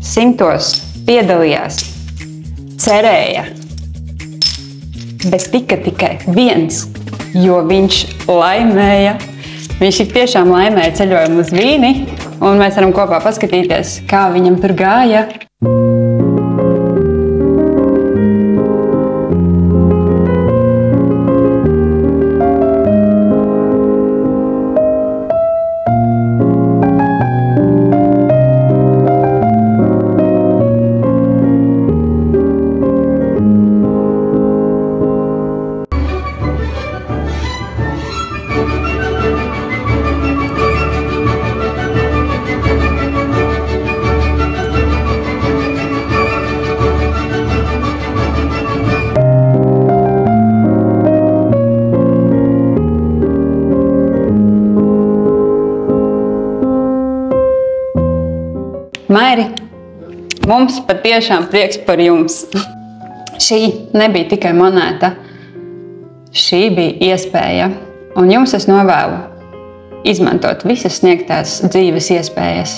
simtos piedalījās, cerēja, bet tikai viens, jo viņš laimēja. Viņš tiešām laimēja ceļojumu uz Vīni, un mēs varam kopā paskatīties, kā viņam tur gāja. Mairi, mums patiešām prieks par jums. Šī nebija tikai monēta, šī bija iespēja, un jums es novēlu izmantot visas sniegtās dzīves iespējas.